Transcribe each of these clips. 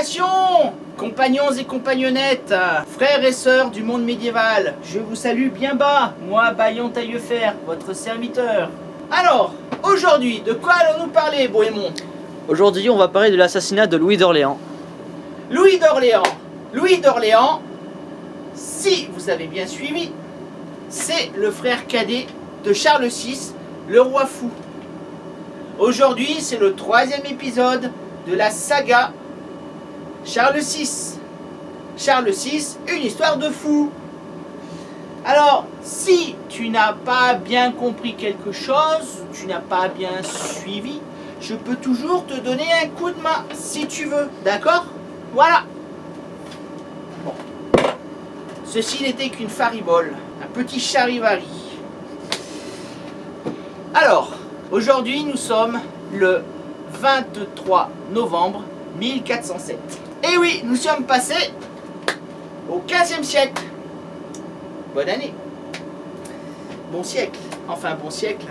Salutations, compagnons et compagnonnettes, frères et sœurs du monde médiéval, je vous salue bien bas, moi Bayon Taillefer, votre serviteur. Alors, aujourd'hui, de quoi allons-nous parler, Bohémond? Aujourd'hui, on va parler de l'assassinat de Louis d'Orléans. Louis d'Orléans. Louis d'Orléans, si vous avez bien suivi, c'est le frère cadet de Charles VI, le roi fou. Aujourd'hui, c'est le 3e épisode de la saga Charles VI. Charles VI, une histoire de fou. Alors, si tu n'as pas bien compris quelque chose, tu n'as pas bien suivi, je peux toujours te donner un coup de main si tu veux, d'accord? Voilà. Bon. Ceci n'était qu'une faribole, un petit charivari. Alors, aujourd'hui nous sommes le 23 novembre 1407. Et oui, nous sommes passés au 15e siècle. Bonne année. Bon siècle. Enfin, bon siècle.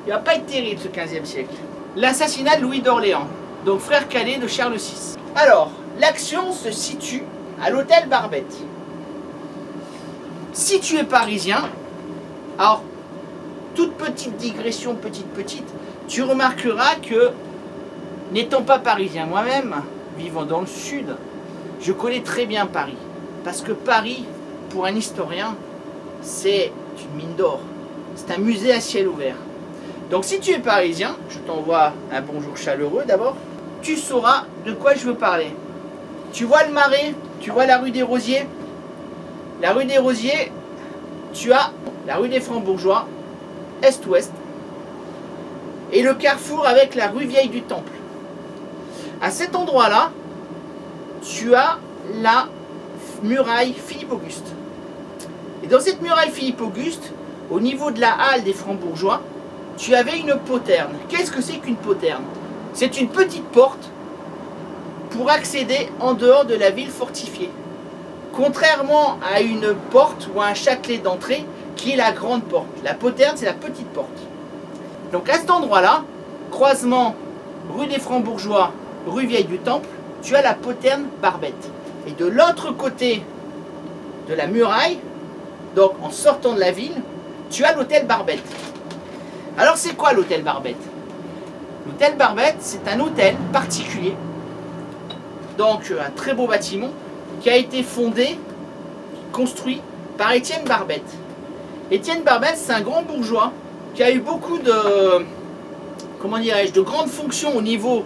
Il va pas être terrible ce 15e siècle. L'assassinat de Louis d'Orléans, donc frère cadet de Charles VI. Alors, l'action se situe à l'hôtel Barbette. Si tu es parisien, alors, toute petite digression, petite, tu remarqueras que, n'étant pas parisien moi-même, vivant dans le sud, je connais très bien Paris. Parce que Paris, pour un historien, c'est une mine d'or. C'est un musée à ciel ouvert. Donc si tu es parisien, je t'envoie un bonjour chaleureux d'abord, tu sauras de quoi je veux parler. Tu vois le Marais, tu vois la rue des Rosiers. La rue des Rosiers, tu as la rue des Francs-Bourgeois, est-ouest, et le carrefour avec la rue Vieille du Temple. À cet endroit-là, tu as la muraille Philippe-Auguste. Et dans cette muraille Philippe-Auguste, au niveau de la halle des Francs-Bourgeois, tu avais une poterne. Qu'est-ce que c'est qu'une poterne? C'est une petite porte pour accéder en dehors de la ville fortifiée. Contrairement à une porte ou à un châtelet d'entrée qui est la grande porte. La poterne, c'est la petite porte. Donc à cet endroit-là, croisement rue des Francs-Bourgeois, rue Vieille du Temple, tu as la poterne Barbette. Et de l'autre côté de la muraille, donc en sortant de la ville, tu as l'hôtel Barbette. Alors c'est quoi l'hôtel Barbette? L'hôtel Barbette, c'est un hôtel particulier, donc un très beau bâtiment, qui a été fondé, construit par Étienne Barbette. Étienne Barbette, c'est un grand bourgeois qui a eu beaucoup de, comment dirais-je, de grandes fonctions au niveau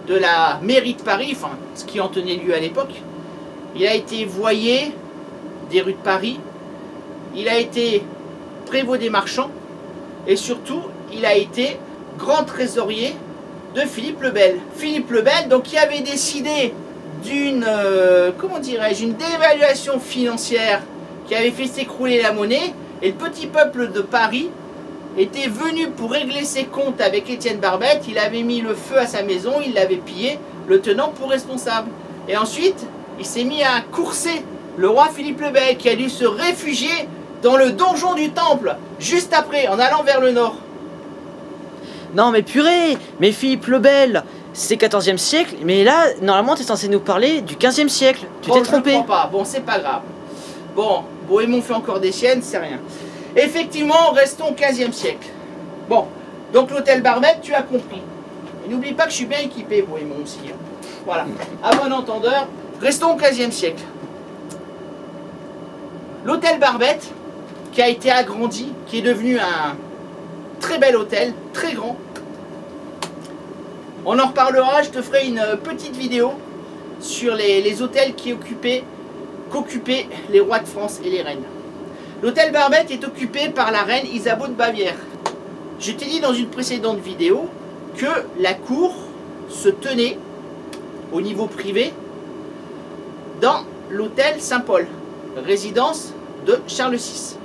de la mairie de Paris, enfin, ce qui en tenait lieu à l'époque. Il a été voyer des rues de Paris, il a été prévôt des marchands, et surtout, il a été grand trésorier de Philippe le Bel. Philippe le Bel, donc, qui avait décidé d'une, comment dirais-je, une dévaluation financière qui avait fait s'écrouler la monnaie, et le petit peuple de Paris était venu pour régler ses comptes avec Étienne Barbette. Il avait mis le feu à sa maison, il l'avait pillé, le tenant pour responsable. Et ensuite, il s'est mis à courser le roi Philippe le Bel, qui a dû se réfugier dans le donjon du temple, juste après, en allant vers le nord. Non mais purée, mais Philippe le Bel, c'est 14e siècle, mais là, normalement, t'es censé nous parler du 15e siècle. Tu t'es trompé. Je ne crois pas, bon, c'est pas grave. Bon, Bohémond fait encore des siennes, c'est rien. Effectivement, restons au 15e siècle. Bon, donc l'hôtel Barbette, tu as compris. Et n'oublie pas que je suis bien équipé, Bohémond aussi. Hein. Voilà, à bon entendeur, restons au 15e siècle. L'hôtel Barbette, qui a été agrandi, qui est devenu un très bel hôtel, très grand. On en reparlera, je te ferai une petite vidéo sur les hôtels qu'occupaient les rois de France et les reines. L'hôtel Barbette est occupé par la reine Isabeau de Bavière. Je t'ai dit dans une précédente vidéo que la cour se tenait au niveau privé dans l'hôtel Saint-Paul, résidence de Charles VI.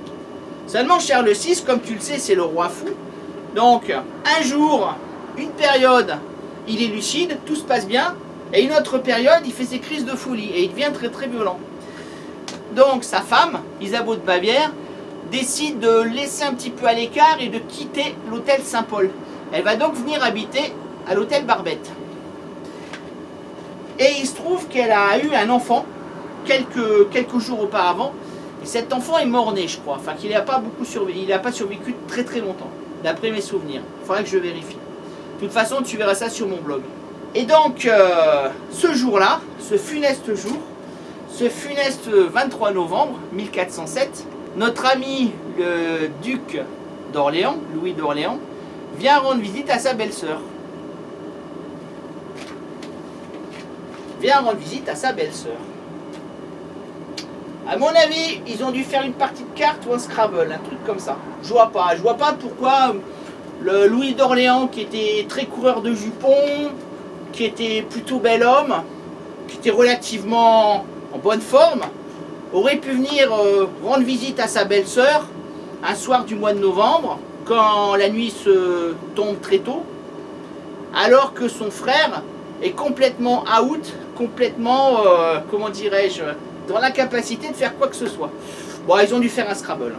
Seulement Charles VI, comme tu le sais, c'est le roi fou. Donc un jour, une période, il est lucide, tout se passe bien, et une autre période, il fait ses crises de folie et il devient très très violent. Donc sa femme, Isabeau de Bavière, décide de laisser un petit peu à l'écart et de quitter l'hôtel Saint-Paul. Elle va donc venir habiter à l'hôtel Barbette. Et il se trouve qu'elle a eu un enfant quelques jours auparavant. Et cet enfant est mort-né, je crois. Enfin, qu'il n'a pas beaucoup survécu. Il n'a pas survécu très très longtemps, d'après mes souvenirs. Il faudrait que je vérifie. De toute façon, tu verras ça sur mon blog. Et donc, ce jour-là, ce funeste jour, ce funeste 23 novembre 1407, notre ami le duc d'Orléans, Louis d'Orléans, vient rendre visite à sa belle-sœur. À mon avis, ils ont dû faire une partie de cartes ou un Scrabble, un truc comme ça. Je vois pas pourquoi le Louis d'Orléans, qui était très coureur de jupons, qui était plutôt bel homme, qui était relativement en bonne forme, aurait pu venir rendre visite à sa belle-sœur un soir du mois de novembre, quand la nuit se tombe très tôt, alors que son frère est complètement out, complètement, comment dirais-je, dans l'incapacité de faire quoi que ce soit. Bon, ils ont dû faire un Scrabble.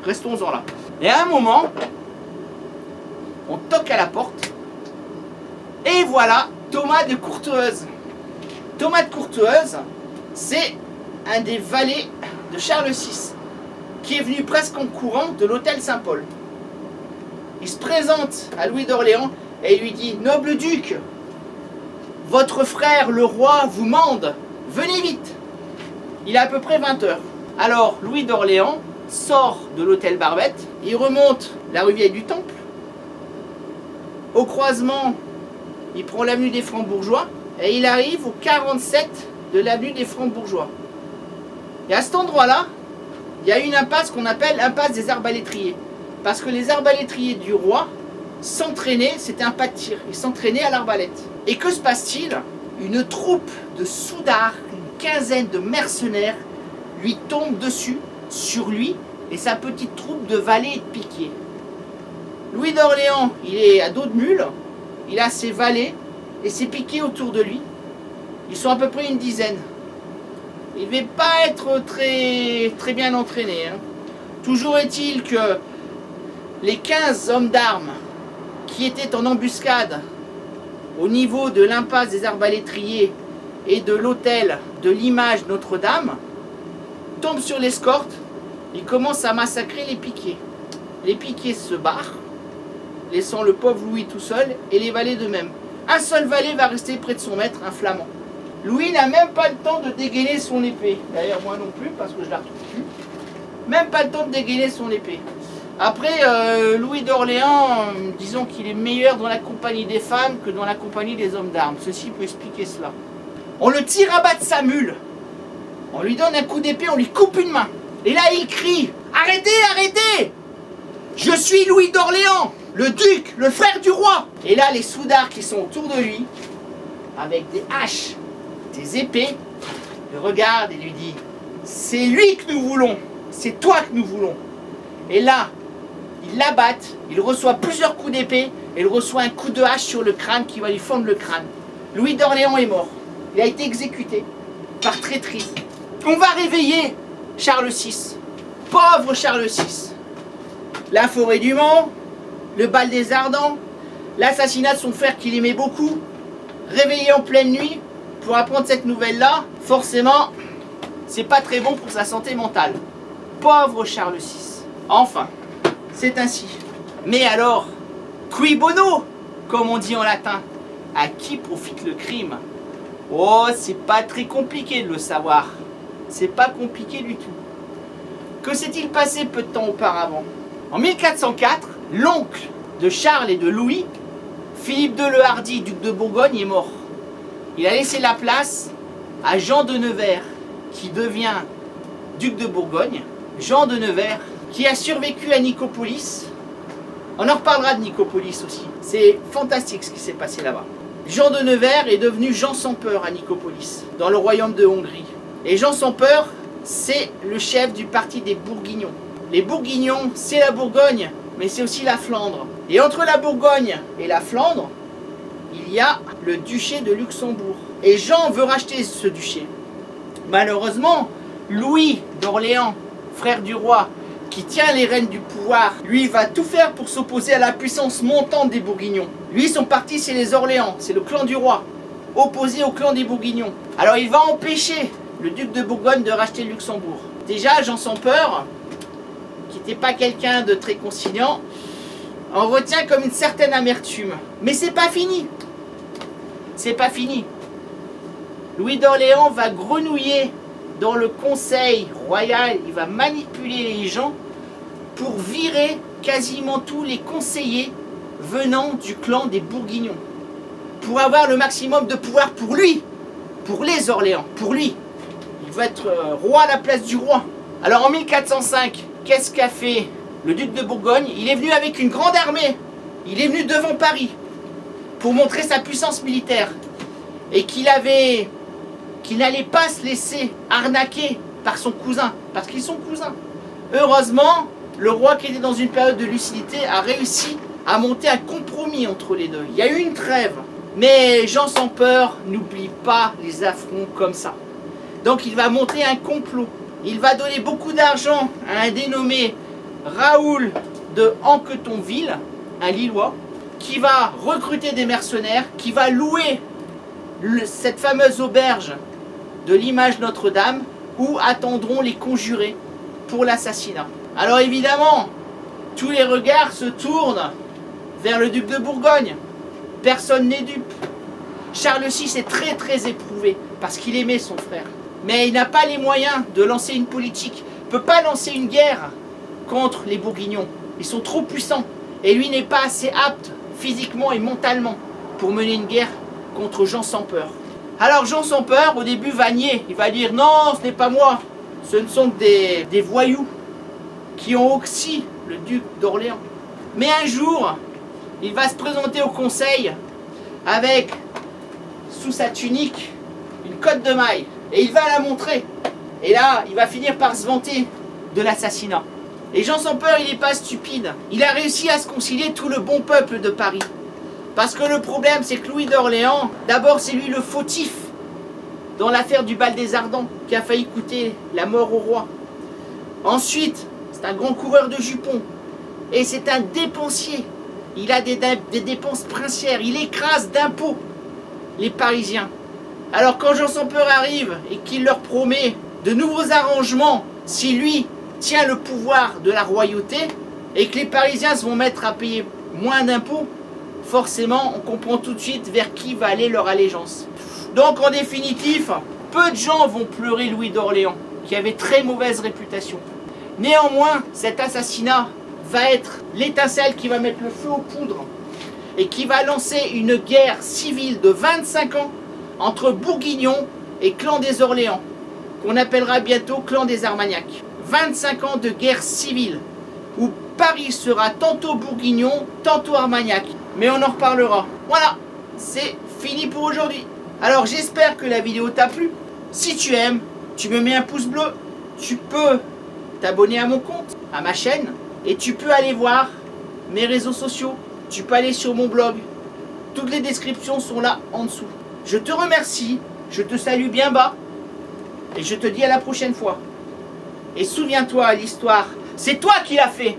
Restons-en là. Et à un moment, on toque à la porte, et voilà Thomas de Courteheuse. Thomas de Courteheuse, c'est un des valets de Charles VI, qui est venu presque en courant de l'hôtel Saint-Paul. Il se présente à Louis d'Orléans et il lui dit: noble duc, votre frère le roi vous mande, venez vite. Il a à peu près 20 heures. Alors Louis d'Orléans sort de l'hôtel Barbette, il remonte la rue Vieille du Temple. Au croisement, il prend l'avenue des Francs-Bourgeois et il arrive au 47 de l'avenue des Francs-Bourgeois. Et à cet endroit-là, il y a une impasse qu'on appelle l'impasse des arbalétriers. Parce que les arbalétriers du roi s'entraînaient, c'était un pas de tir, ils s'entraînaient à l'arbalète. Et que se passe-t-il? Une troupe de soudards, une quinzaine de mercenaires lui tombe dessus, sur lui et sa petite troupe de valets et de piquiers. Louis d'Orléans, il est à dos de mule, il a ses valets et ses piquiers autour de lui. Ils sont à peu près une dizaine. Il ne devait pas être très bien entraîné. Toujours est-il que les 15 hommes d'armes qui étaient en embuscade au niveau de l'impasse des arbalétriers et de l'hôtel de l'image Notre-Dame tombent sur l'escorte. Ils commencent à massacrer les piquiers. Les piquiers se barrent, laissant le pauvre Louis tout seul et les valets de même. Un seul valet va rester près de son maître, un flamand. Louis n'a même pas le temps de dégainer son épée. D'ailleurs, moi non plus, parce que je la retrouve plus. Même pas le temps de dégainer son épée. Après, Louis d'Orléans, disons qu'il est meilleur dans la compagnie des femmes que dans la compagnie des hommes d'armes. Ceci peut expliquer cela. On le tire à bas de sa mule. On lui donne un coup d'épée, on lui coupe une main. Et là, il crie: arrêtez, arrêtez! Je suis Louis d'Orléans, le duc, le frère du roi. Et là, les soudards qui sont autour de lui, avec des haches, des épées, le regardent et lui disent: c'est lui que nous voulons, c'est toi que nous voulons. Et là, ils l'abattent, il reçoit plusieurs coups d'épée et il reçoit un coup de hache sur le crâne qui va lui fendre le crâne. Louis d'Orléans est mort. Il a été exécuté par traîtrise. On va réveiller Charles VI. Pauvre Charles VI. La forêt du Mans, le bal des Ardents, l'assassinat de son frère qu'il aimait beaucoup, réveillé en pleine nuit pour apprendre cette nouvelle-là, forcément, c'est pas très bon pour sa santé mentale. Pauvre Charles VI. Enfin, c'est ainsi. Mais alors, cui bono, comme on dit en latin, à qui profite le crime? Oh, c'est pas très compliqué de le savoir. C'est pas compliqué du tout. Que s'est-il passé peu de temps auparavant? En 1404, l'oncle de Charles et de Louis, Philippe II le Hardi, duc de Bourgogne, est mort. Il a laissé la place à Jean de Nevers, qui devient duc de Bourgogne. Jean de Nevers, qui a survécu à Nicopolis. On en reparlera de Nicopolis aussi. C'est fantastique ce qui s'est passé là-bas. Jean de Nevers est devenu Jean sans peur à Nicopolis, dans le royaume de Hongrie. Et Jean sans peur, c'est le chef du parti des Bourguignons. Les Bourguignons, c'est la Bourgogne, mais c'est aussi la Flandre. Et entre la Bourgogne et la Flandre, il y a le duché de Luxembourg. Et Jean veut racheter ce duché. Malheureusement, Louis d'Orléans, frère du roi, qui tient les rênes du pouvoir, lui va tout faire pour s'opposer à la puissance montante des Bourguignons. Lui, son parti, c'est les Orléans, c'est le clan du roi. opposé au clan des Bourguignons. Alors il va empêcher le duc de Bourgogne de racheter le Luxembourg. Déjà, Jean sans peur, qui n'était pas quelqu'un de très conciliant, en retient comme une certaine amertume. Mais c'est pas fini. C'est pas fini. Louis d'Orléans va grenouiller dans le conseil royal, il va manipuler les gens pour virer quasiment tous les conseillers venant du clan des Bourguignons. Pour avoir le maximum de pouvoir pour lui, pour les Orléans, pour lui. Il va être roi à la place du roi. Alors en 1405, qu'est-ce qu'a fait le duc de Bourgogne? Il est venu avec une grande armée. Il est venu devant Paris pour montrer sa puissance militaire. Et qu'il n'allait pas se laisser arnaquer par son cousin, parce qu'ils sont cousins. Heureusement, le roi qui était dans une période de lucidité a réussi à monter un compromis entre les deux. Il y a eu une trêve, mais Jean sans peur n'oublie pas les affronts comme ça. Donc il va monter un complot. Il va donner beaucoup d'argent à un dénommé Raoul de Anquetonville, un Lillois, qui va recruter des mercenaires, qui va louer cette fameuse auberge de l'image Notre-Dame où attendront les conjurés pour l'assassinat. Alors évidemment, tous les regards se tournent vers le duc de Bourgogne. Personne n'est dupe. Charles VI est très éprouvé parce qu'il aimait son frère. Mais il n'a pas les moyens de lancer une politique. Il ne peut pas lancer une guerre contre les Bourguignons. Ils sont trop puissants. Et lui n'est pas assez apte physiquement et mentalement pour mener une guerre contre Jean sans peur. Alors Jean sans peur au début va nier, il va dire non, ce n'est pas moi, ce ne sont que des voyous qui ont oxy le duc d'Orléans. Mais un jour, il va se présenter au conseil avec sous sa tunique une cotte de maille et il va la montrer. Et là, il va finir par se vanter de l'assassinat. Et Jean sans peur, il n'est pas stupide. Il a réussi à se concilier tout le bon peuple de Paris. Parce que le problème, c'est que Louis d'Orléans, d'abord, c'est lui le fautif dans l'affaire du bal des Ardents, qui a failli coûter la mort au roi. Ensuite, c'est un grand coureur de jupons. Et c'est un dépensier. Il a des dépenses princières. Il écrase d'impôts les Parisiens. Alors quand Jean sans peur arrive et qu'il leur promet de nouveaux arrangements, si lui tient le pouvoir de la royauté, et que les Parisiens se vont mettre à payer moins d'impôts, forcément, on comprend tout de suite vers qui va aller leur allégeance. Donc, en définitive, peu de gens vont pleurer Louis d'Orléans, qui avait très mauvaise réputation. Néanmoins, cet assassinat va être l'étincelle qui va mettre le feu aux poudres et qui va lancer une guerre civile de 25 ans entre Bourguignons et clan des Orléans, qu'on appellera bientôt clan des Armagnacs. 25 ans de guerre civile, où Paris sera tantôt Bourguignon, tantôt Armagnac. Mais on en reparlera. Voilà, c'est fini pour aujourd'hui. Alors j'espère que la vidéo t'a plu. Si tu aimes, tu me mets un pouce bleu. Tu peux t'abonner à mon compte, à ma chaîne. Et tu peux aller voir mes réseaux sociaux. Tu peux aller sur mon blog. Toutes les descriptions sont là en dessous. Je te remercie. Je te salue bien bas. Et je te dis à la prochaine fois. Et souviens-toi, l'histoire, c'est toi qui l'as fait.